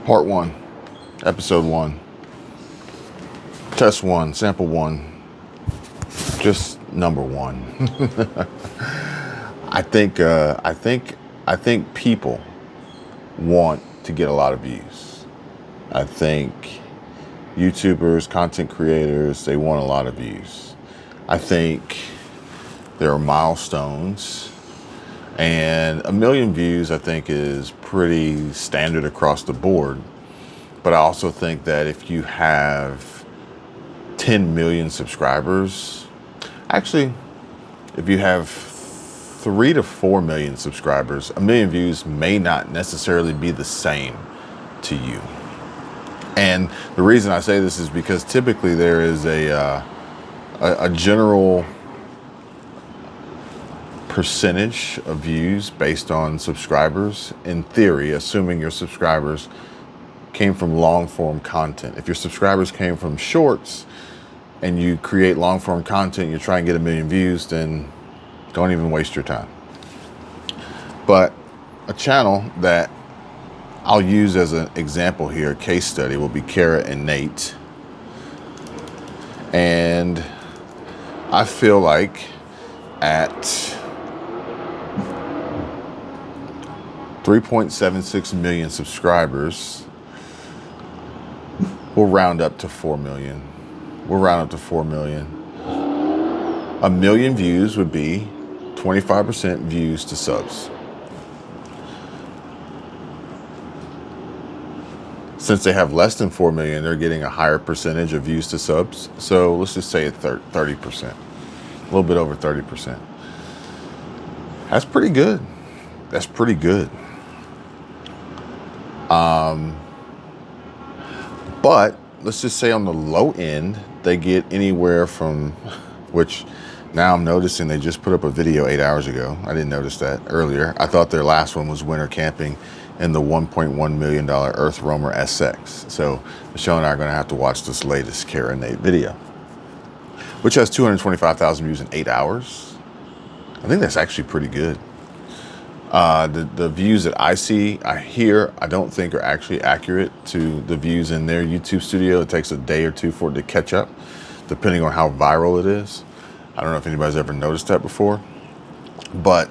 Part 1, Episode 1, Test 1, Sample 1, just number 1. I think people want to get a lot of views. I think YouTubers, content creators, they want a lot of views. I think there are milestones, and 1 million views I think is pretty standard across the board. But I also think that if you have 10 million subscribers, actually, if you have 3 to 4 million subscribers, 1 million views may not necessarily be the same to you. And the reason I say this is because typically there is a general percentage of views based on subscribers, in theory, assuming your subscribers came from long form content. If your subscribers came from shorts and you create long form content, you try and get 1 million views, then don't even waste your time. But a channel that I'll use as an example here, a case study, will be Kara and Nate. And I feel like at 3.76 million subscribers, we'll round up to 4 million. We'll round up to 4 million. 1 million views would be 25% views to subs. Since they have less than 4 million, they're getting a higher percentage of views to subs. So let's just say 30%, a little bit over 30%. That's pretty good. That's pretty good. But let's just say on the low end, they get anywhere from, which now I'm noticing they just put up a video 8 hours ago. I didn't notice that earlier. I thought their last one was winter camping in the $1.1 million Earth Roamer SX. So Michelle and I are going to have to watch this latest Kara and Nate video, which has 225,000 views in 8 hours. I think that's actually pretty good. The views that I see, I hear, I don't think are actually accurate to the views in their YouTube studio. It takes a day or two for it to catch up, depending on how viral it is. I don't know if anybody's ever noticed that before. But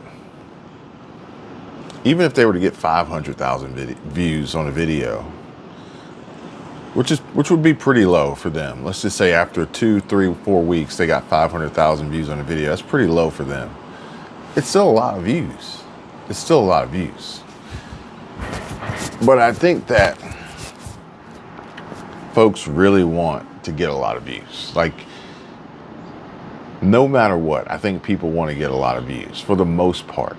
even if they were to get 500,000 views on a video, which would be pretty low for them. Let's just say after 2, 3, 4 weeks, they got 500,000 views on a video. That's pretty low for them. It's still a lot of views. It's still a lot of views. But I think that folks really want to get a lot of views. Like, no matter what, I think people want to get a lot of views for the most part.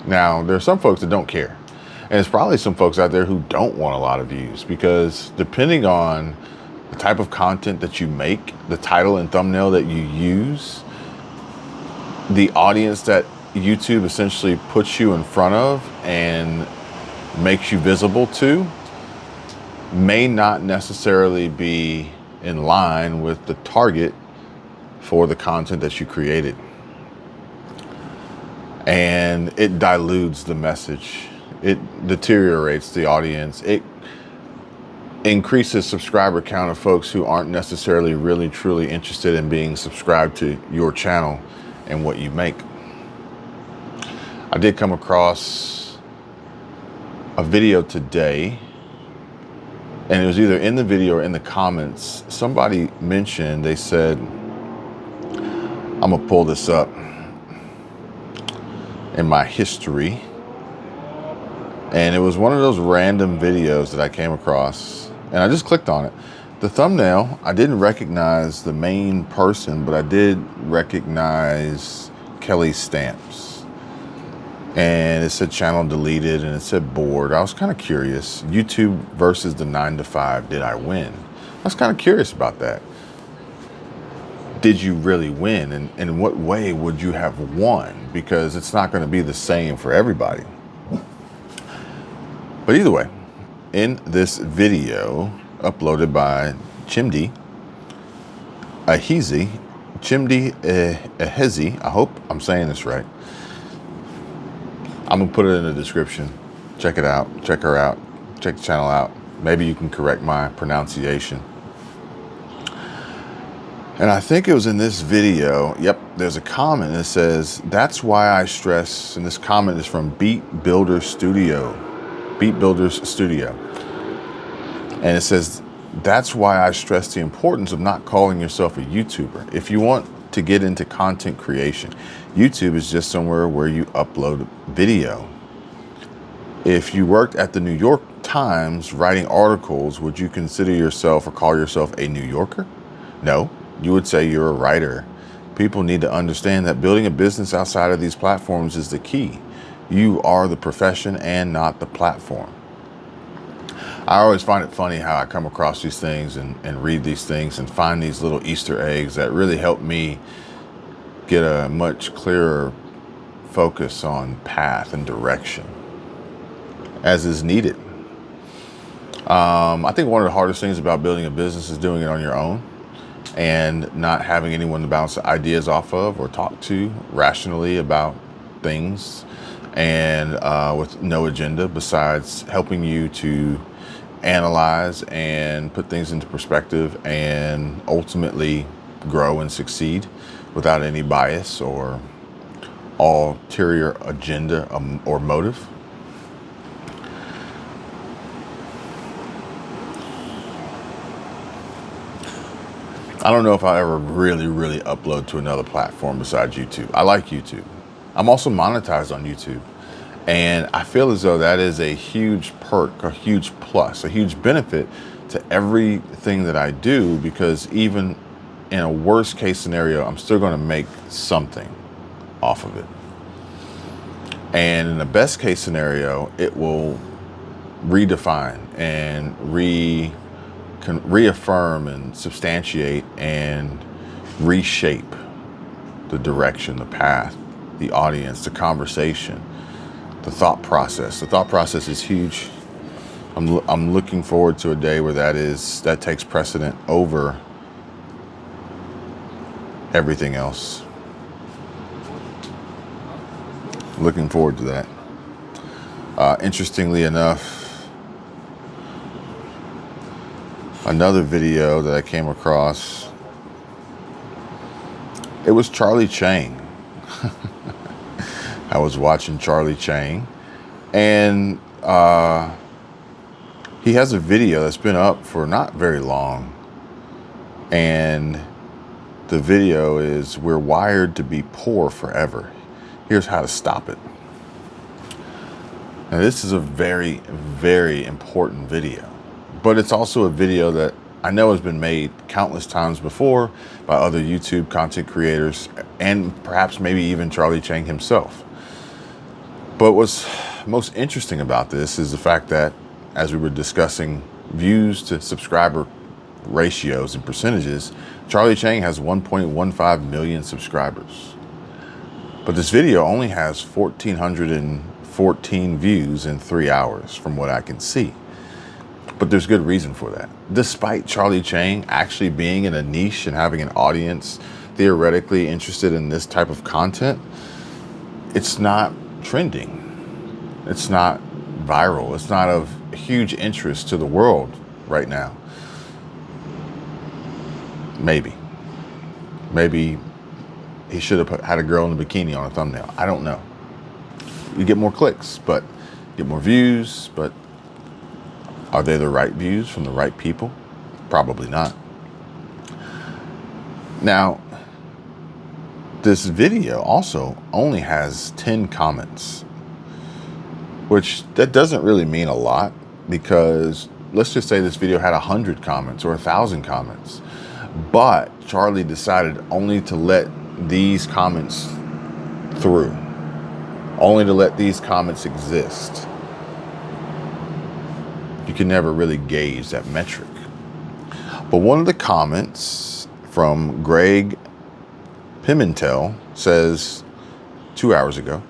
Now, there are some folks that don't care. And there's probably some folks out there who don't want a lot of views, because depending on the type of content that you make, the title and thumbnail that you use, the audience that YouTube essentially puts you in front of and makes you visible to may not necessarily be in line with the target for the content that you created. And it dilutes the message. It deteriorates the audience. It increases subscriber count of folks who aren't necessarily really truly interested in being subscribed to your channel and what you make. I did come across a video today, and it was either in the video or in the comments. Somebody mentioned, they said, I'm gonna pull this up in my history. And it was one of those random videos that I came across, and I just clicked on it. The thumbnail, I didn't recognize the main person, but I did recognize Kelly's stamps. And it said channel deleted, and it said bored. I was kind of curious. YouTube versus the 9 to 5, did I win? I was kind of curious about that. Did you really win? And in what way would you have won? Because it's not going to be the same for everybody. But either way, in this video uploaded by Chimdi Ahezi, I hope I'm saying this right. I'm gonna put it in the description. Check it out. Check her out. Check the channel out. Maybe you can correct my pronunciation. And I think it was in this video, yep, there's a comment that says, that's why I stress, and this comment is from Beat Builders Studio. And it says, that's why I stress the importance of not calling yourself a YouTuber. If you want to get into content creation, YouTube is just somewhere where you upload video. If you worked at the New York Times writing articles, would you consider yourself or call yourself a New Yorker? No, you would say you're a writer. People need to understand that building a business outside of these platforms is the key. You are the profession and not the platform. I always find it funny how I come across these things and read these things and find these little Easter eggs that really help me get a much clearer focus on path and direction as is needed. I think one of the hardest things about building a business is doing it on your own and not having anyone to bounce ideas off of or talk to rationally about things, and with no agenda besides helping you to analyze and put things into perspective and ultimately grow and succeed without any bias or ulterior agenda or motive. I don't know if I ever really upload to another platform besides YouTube. I like YouTube. I'm also monetized on YouTube. And I feel as though that is a huge perk, a huge plus, a huge benefit to everything that I do, because even in a worst case scenario, I'm still going to make something off of it. And in the best case scenario, it will redefine and reaffirm and substantiate and reshape the direction, the path, the audience, the conversation, the thought process. The thought process is huge. I'm looking forward to a day where that takes precedent over everything else. Looking forward to that. Interestingly enough, another video that I came across, it was Charlie Chang. I was watching Charlie Chang, and he has a video that's been up for not very long, and the video is, "We're wired to be poor forever. Here's how to stop it." Now, this is a very, very important video, but it's also a video that I know has been made countless times before by other YouTube content creators, and perhaps maybe even Charlie Chang himself. But what's most interesting about this is the fact that, as we were discussing views to subscriber ratios and percentages, Charlie Chang has 1.15 million subscribers. But this video only has 1,414 views in 3 hours, from what I can see. But there's good reason for that. Despite Charlie Chang actually being in a niche and having an audience theoretically interested in this type of content, it's not trending. It's not viral. It's not of huge interest to the world right now. Maybe he should have had a girl in a bikini on a thumbnail. I don't know. You get more clicks, but get more views, but are they the right views from the right people? Probably not. Now, this video also only has 10 comments, which that doesn't really mean a lot, because let's just say this video had 100 comments or 1,000 comments, but Charlie decided only to let these comments through, only to let these comments exist. You can never really gauge that metric. But one of the comments from Greg Pimentel says, 2 hours ago,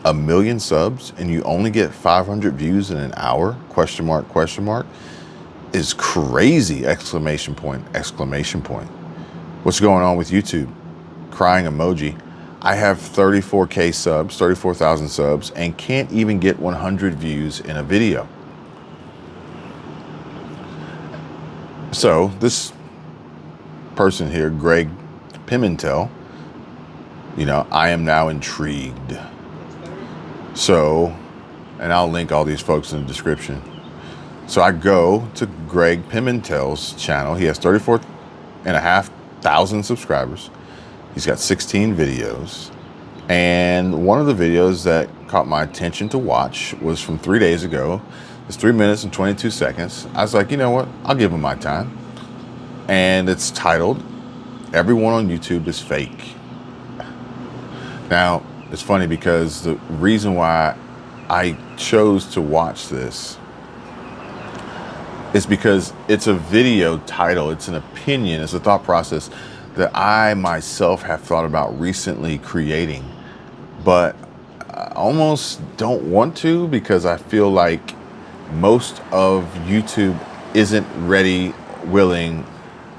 "1 million subs and you only get 500 views in an hour? Question mark, is crazy! Exclamation point. What's going on with YouTube?" Crying emoji. "I have 34K subs, 34,000 subs, and can't even get 100 views in a video." So this person here, Greg Pimentel, I am now intrigued. So, and I'll link all these folks in the description. So I go to Greg Pimentel's channel. He has 34,500 subscribers. He's got 16 videos. And one of the videos that caught my attention to watch was from 3 days ago. It's 3 minutes and 22 seconds. I was like, you know what? I'll give him my time. And it's titled, "Everyone on YouTube is Fake." Now, it's funny because the reason why I chose to watch this is because it's a video title, it's an opinion, it's a thought process that I myself have thought about recently creating, but I almost don't want to because I feel like most of YouTube isn't ready, willing,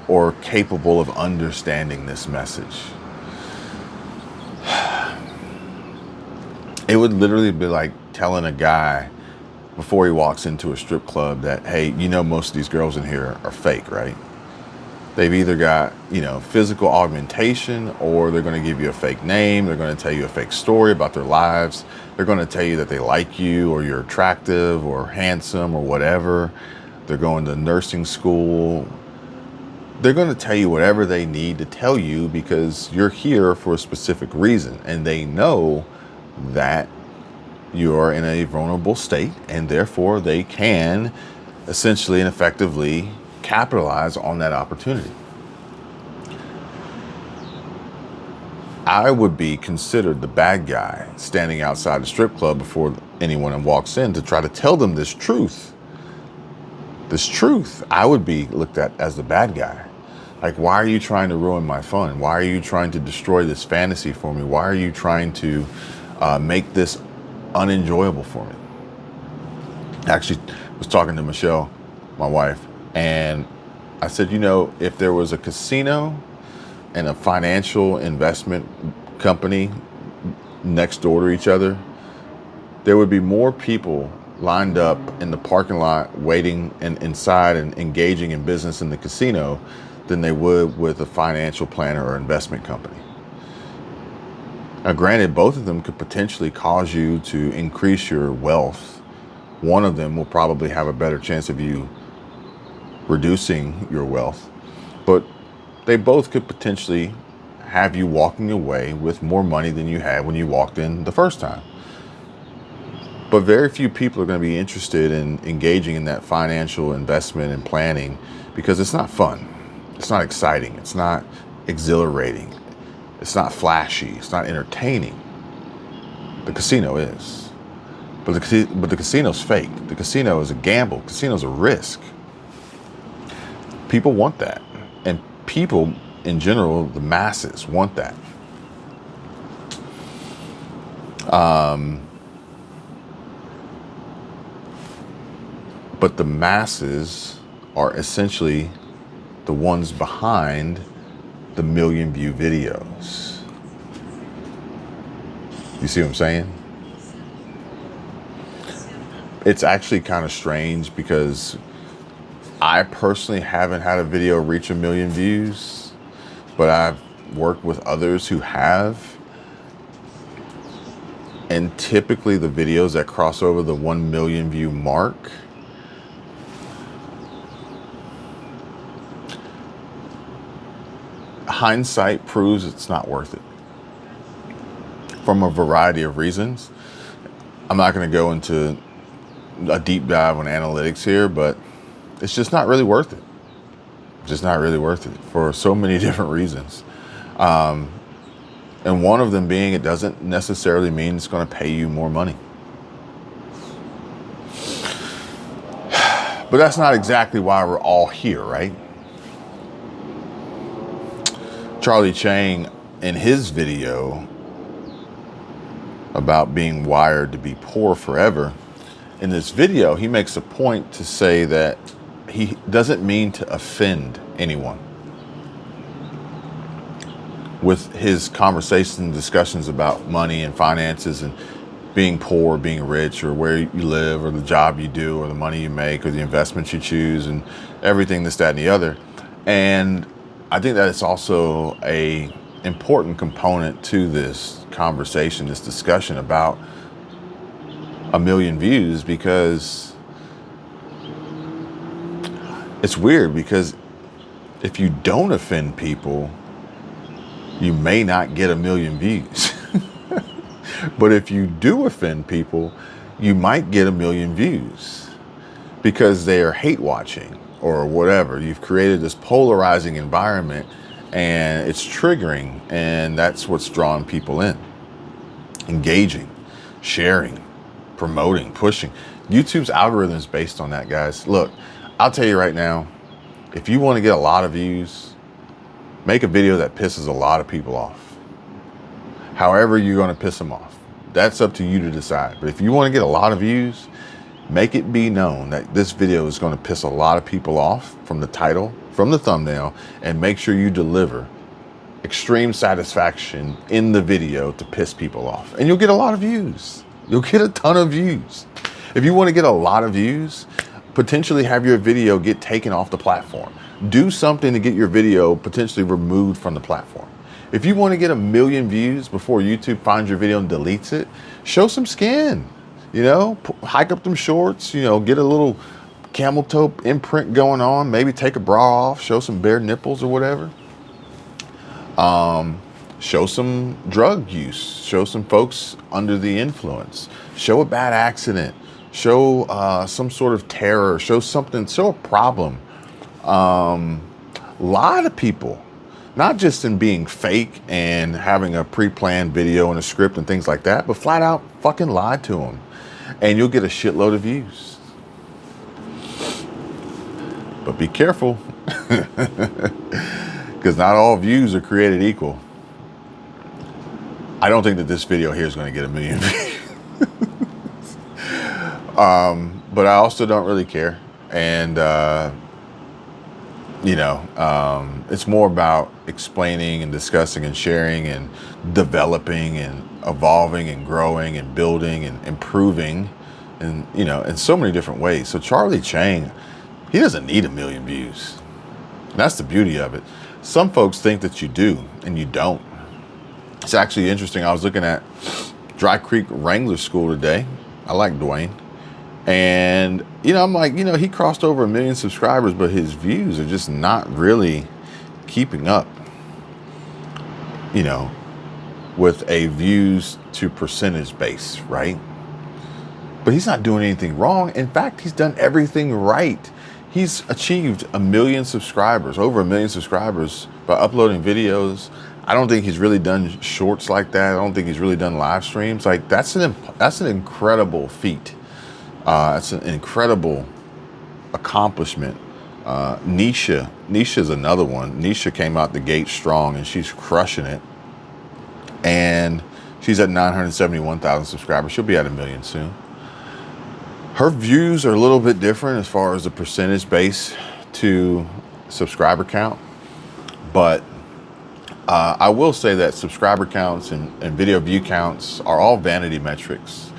or capable of understanding this message. It would literally be like telling a guy before he walks into a strip club that, hey, most of these girls in here are fake, right? They've either got, physical augmentation, or they're going to give you a fake name. They're going to tell you a fake story about their lives. They're going to tell you that they like you, or you're attractive or handsome or whatever. They're going to nursing school. They're going to tell you whatever they need to tell you because you're here for a specific reason. And they know that you're in a vulnerable state, and therefore they can essentially and effectively capitalize on that opportunity. I would be considered the bad guy standing outside the strip club before anyone walks in to try to tell them this truth. I would be looked at as the bad guy. Like, why are you trying to ruin my fun? Why are you trying to destroy this fantasy for me? Why are you trying to make this unenjoyable for me? I actually was talking to Michelle, my wife, and I said, if there was a casino and a financial investment company next door to each other, there would be more people lined up in the parking lot waiting and inside and engaging in business in the casino than they would with a financial planner or investment company. Now, granted, both of them could potentially cause you to increase your wealth. One of them will probably have a better chance of you reducing your wealth, but they both could potentially have you walking away with more money than you had when you walked in the first time. But very few people are going to be interested in engaging in that financial investment and planning because it's not fun. It's not exciting. It's not exhilarating. It's not flashy. It's not entertaining. The casino is. But the casino's fake. The casino is a gamble. The casino's a risk. People want that. And people, in general, the masses want that. But the masses are essentially the ones behind the million view videos. You see what I'm saying? It's actually kind of strange because I personally haven't had a video reach 1 million views, but I've worked with others who have. And typically the videos that cross over the 1 million view mark hindsight proves it's not worth it from a variety of reasons. I'm not going to go into a deep dive on analytics here, but it's just not really worth it. Just not really worth it for so many different reasons. And one of them being, it doesn't necessarily mean it's going to pay you more money. But that's not exactly why we're all here, right? Charlie Chang, in his video about being wired to be poor forever, in this video, he makes a point to say that he doesn't mean to offend anyone with his conversations and discussions about money and finances. And being poor, being rich, or where you live, or the job you do, or the money you make, or the investments you choose, and everything, this, that, and the other. And I think that it's also a important component to this conversation, this discussion about a million views, because it's weird, because if you don't offend people, you may not get a million views. But if you do offend people, you might get a million views because they are hate watching or whatever. You've created this polarizing environment and it's triggering, and that's what's drawing people in. Engaging, sharing, promoting, pushing. YouTube's algorithm is based on that, guys. Look, I'll tell you right now, if you want to get a lot of views, make a video that pisses a lot of people off. However you're going to piss them off, that's up to you to decide. But if you want to get a lot of views, make it be known that this video is going to piss a lot of people off from the title, from the thumbnail, and make sure you deliver extreme satisfaction in the video to piss people off. And you'll get a lot of views. You'll get a ton of views. If you want to get a lot of views, potentially have your video get taken off the platform. Do something to get your video potentially removed from the platform. If you want to get a million views before YouTube finds your video and deletes it, show some skin, hike up them shorts, get a little camel toe imprint going on, maybe take a bra off, show some bare nipples or whatever. Show some drug use, show some folks under the influence, show a bad accident, show some sort of terror, show a problem. A lot of people, not just in being fake and having a pre-planned video and a script and things like that, but flat out fucking lie to them. And you'll get a shitload of views. But be careful, because not all views are created equal. I don't think that this video here is going to get a million views. But I also don't really care. And, it's more about explaining and discussing and sharing and developing and evolving and growing and building and improving and, in so many different ways. So Charlie Chang, he doesn't need a million views. And that's the beauty of it. Some folks think that you do, and you don't. It's actually interesting. I was looking at Dry Creek Wrangler School today. I like Dwayne. And, I'm like, he crossed over 1 million subscribers, but his views are just not really keeping up, with a views to percentage base, right? But he's not doing anything wrong. In fact, he's done everything right. He's achieved 1 million subscribers, over 1 million subscribers by uploading videos. I don't think he's really done shorts like that. I don't think he's really done live streams. Like, that's an incredible feat. It's an incredible accomplishment. Nisha's another one. Nisha came out the gate strong, and she's crushing it. And she's at 971,000 subscribers. She'll be at 1 million soon. Her views are a little bit different as far as the percentage base to subscriber count. But I will say that subscriber counts and video view counts are all vanity metrics.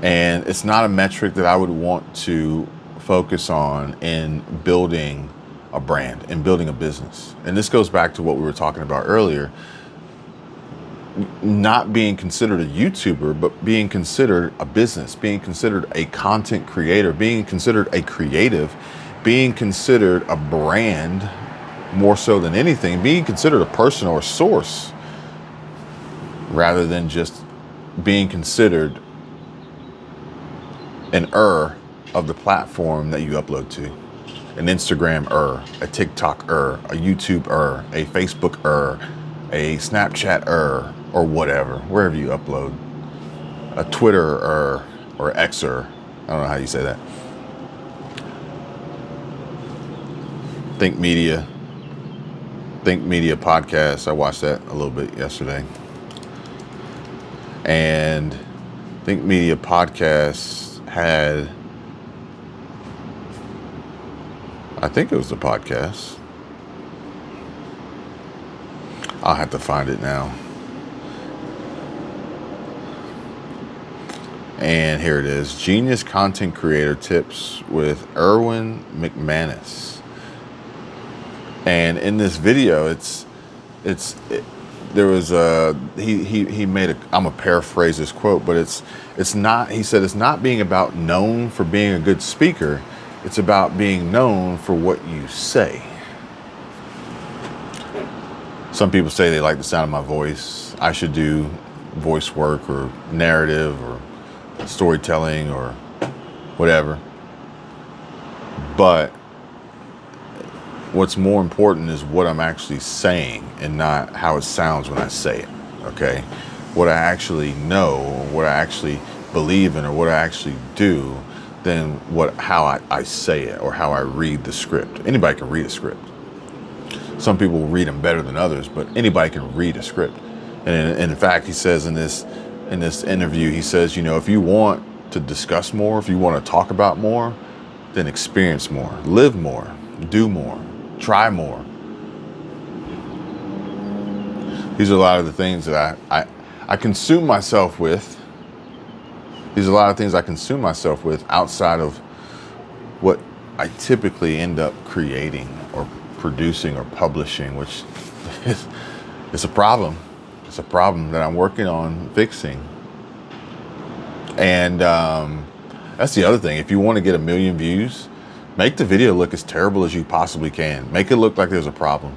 And it's not a metric that I would want to focus on in building a brand and building a business. And this goes back to what we were talking about earlier. Not being considered a YouTuber, but being considered a business, being considered a content creator, being considered a creative, being considered a brand more so than anything, being considered a person or a source rather than just being considered an of the platform that you upload to. An Instagram a TikTok a YouTube a Facebook a Snapchat or whatever, wherever you upload. A Twitter or X I don't know how you say that. Think Media podcast. I watched that a little bit yesterday. And Think Media podcast had, I think it was the podcast. I'll have to find it now. And here it is, Genius Content Creator Tips with Erwin McManus. And in this video, there was he made a, I'm gonna paraphrase this quote, but it's not, he said, it's not being about known for being a good speaker, it's about being known for what you say. Some people say they like the sound of my voice. I should do voice work or narrative or storytelling or whatever. But what's more important is what I'm actually saying and not how it sounds when I say it, okay? What I actually know, what I actually believe in, or what I actually do, than how I say it or how I read the script. Anybody can read a script. Some people read them better than others, but anybody can read a script. And in fact, he says in this interview, he says, you know, if you want to discuss more, if you want to talk about more, then experience more, live more, do more, try more. These are a lot of the things that I consume myself with. These are a lot of things I consume myself with outside of what I typically end up creating or producing or publishing, which is a problem. It's a problem that I'm working on fixing. And that's the other thing. If you want to get 1 million views, make the video look as terrible as you possibly can. Make it look like there's a problem.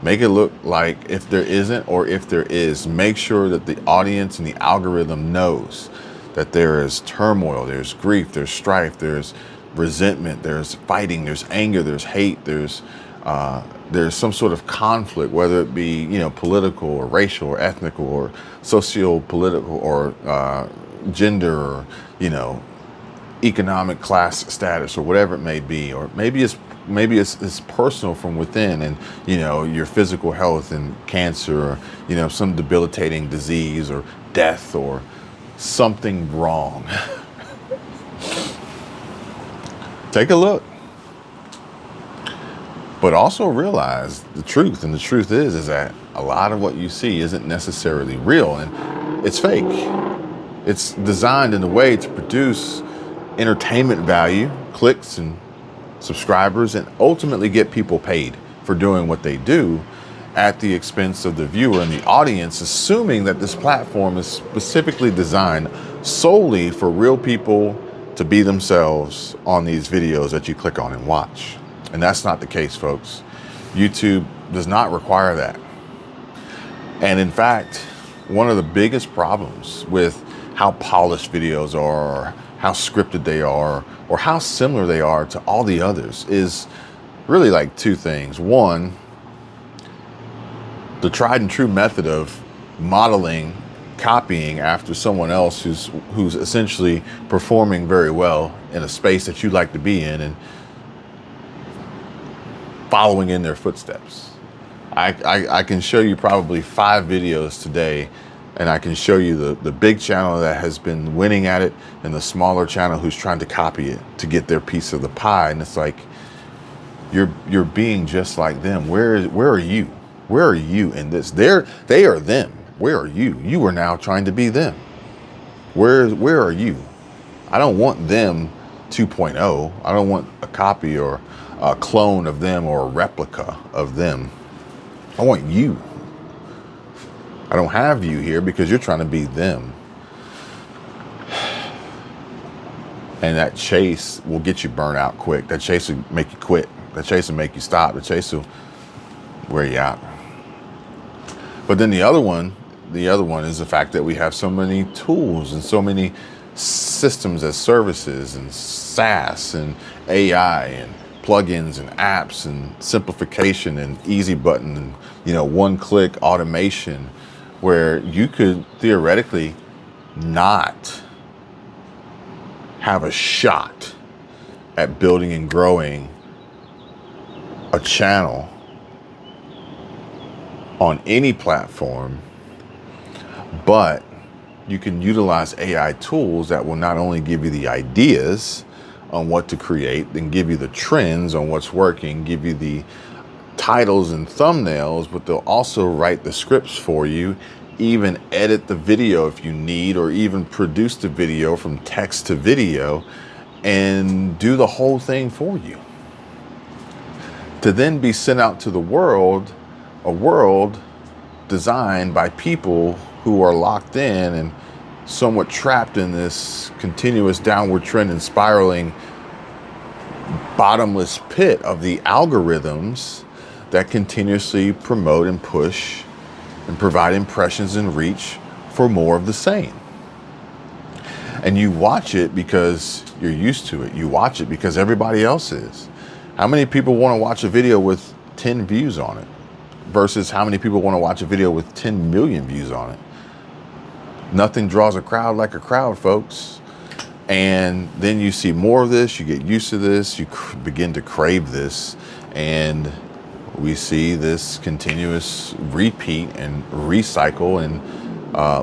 Make it look like if there isn't, or if there is, make sure that the audience and the algorithm knows that there is turmoil, there's grief, there's strife, there's resentment, there's fighting, there's anger, there's hate, there's some sort of conflict, whether it be, you know, political or racial or ethnical or socio-political or gender or, you know, economic class status or whatever it may be, or maybe it's personal from within, and, you know, your physical health and cancer, or, you know, some debilitating disease or death or something wrong. Take a look. But also realize the truth, and the truth is that a lot of what you see isn't necessarily real, and it's fake. It's designed in a way to produce entertainment value, clicks and subscribers, and ultimately get people paid for doing what they do at the expense of the viewer and the audience, assuming that this platform is specifically designed solely for real people to be themselves on these videos that you click on and watch. And that's not the case, folks. YouTube does not require that. And in fact, one of the biggest problems with how polished videos are, or how scripted they are, or how similar they are to all the others is really like two things. One, the tried and true method of modeling, copying after someone else who's essentially performing very well in a space that you like to be in, and following in their footsteps. I can show you probably 5 videos today, and I can show you the big channel that has been winning at it and the smaller channel who's trying to copy it to get their piece of the pie. And it's like, you're being just like them. Where are you? Where are you in this? They are them. Where are you? You are now trying to be them. Where are you? I don't want them 2.0. I don't want a copy or a clone of them or a replica of them. I want you. I don't have you here because you're trying to be them. And that chase will get you burnt out quick. That chase will make you quit. That chase will make you stop. The chase will wear you out. But then the other one is the fact that we have so many tools and so many systems as services and SaaS and AI and plugins and apps and simplification and easy button and, you know, one-click automation, where you could theoretically not have a shot at building and growing a channel on any platform, but you can utilize AI tools that will not only give you the ideas on what to create, then give you the trends on what's working, give you the titles and thumbnails, but they'll also write the scripts for you even edit the video if you need, or even produce the video from text to video and do the whole thing for you. To then be sent out to the world, a world designed by people who are locked in and somewhat trapped in this continuous downward trend and spiraling bottomless pit of the algorithms that continuously promote and push and provide impressions and reach for more of the same. And you watch it because you're used to it. You watch it because everybody else is. How many people want to watch a video with 10 views on it versus how many people want to watch a video with 10 million views on it? Nothing draws a crowd like a crowd, folks. And then you see more of this, you get used to this, you begin to crave this, and we see this continuous repeat and recycle and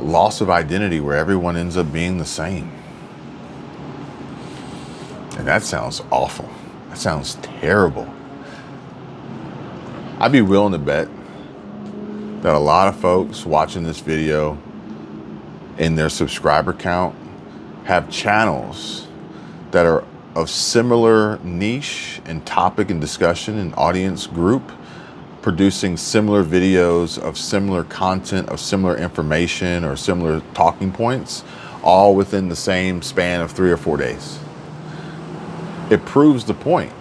loss of identity where everyone ends up being the same. And that sounds awful. That sounds terrible. I'd be willing to bet that a lot of folks watching this video in their subscriber count have channels that are of similar niche and topic and discussion and audience group, producing similar videos of similar content, of similar information or similar talking points, all within the same span of 3 or 4 days. It proves the point.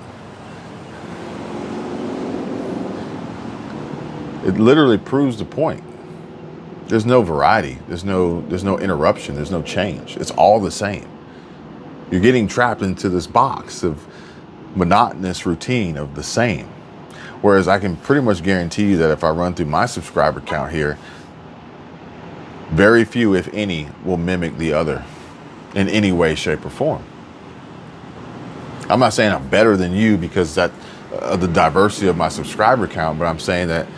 It literally proves the point. There's no variety. There's no interruption. There's no change. It's all the same. You're getting trapped into this box of monotonous routine of the same. Whereas I can pretty much guarantee you that if I run through my subscriber count here, very few, if any, will mimic the other in any way, shape, or form. I'm not saying I'm better than you because that of the diversity of my subscriber count, but I'm saying that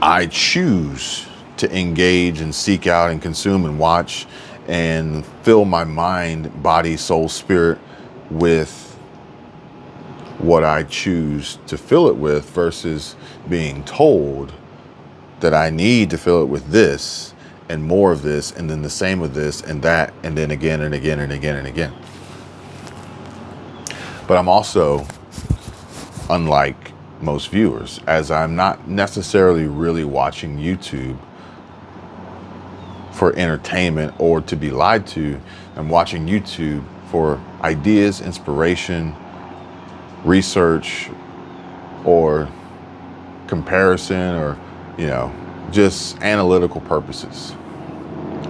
I choose to engage and seek out and consume and watch and fill my mind, body, soul, spirit with what I choose to fill it with versus being told that I need to fill it with this and more of this and then the same of this and that and then again and again and again and again. But I'm also, unlike most viewers, as I'm not necessarily really watching YouTube for entertainment or to be lied to. I'm watching YouTube for ideas, inspiration, research, or comparison, or, just analytical purposes.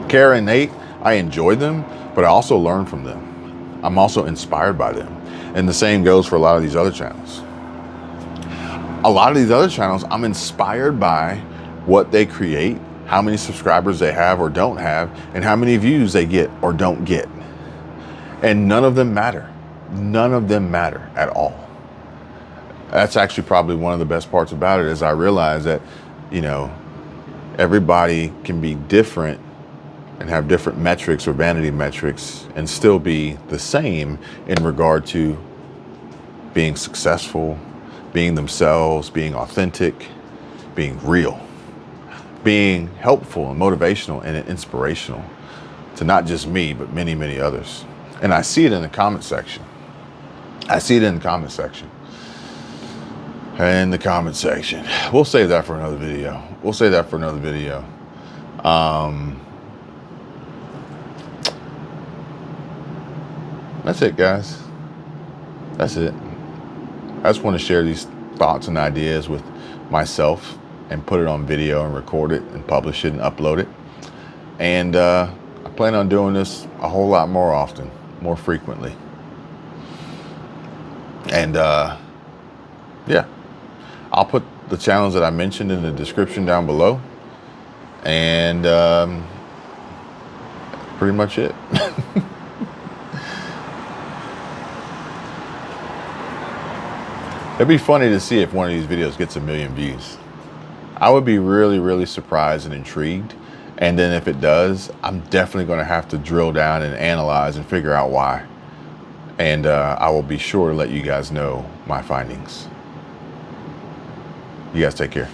Kara and Nate, I enjoy them, but I also learn from them. I'm also inspired by them. And the same goes for a lot of these other channels. A lot of these other channels, I'm inspired by what they create, how many subscribers they have or don't have, and how many views they get or don't get. And none of them matter. None of them matter at all. That's actually probably one of the best parts about it, is I realize that, everybody can be different and have different metrics or vanity metrics and still be the same in regard to being successful, being themselves, being authentic, being real, being helpful and motivational and inspirational to not just me, but many, many others. And I see it in the comment section. We'll save that for another video. That's it, guys. That's it. I just want to share these thoughts and ideas with myself and put it on video and record it and publish it and upload it. And I plan on doing this a whole lot more often, more frequently. And yeah, I'll put the channels that I mentioned in the description down below. And pretty much it. It'd be funny to see if one of these videos gets 1 million views. I would be really, really surprised and intrigued. And then if it does, I'm definitely going to have to drill down and analyze and figure out why. And I will be sure to let you guys know my findings. You guys take care.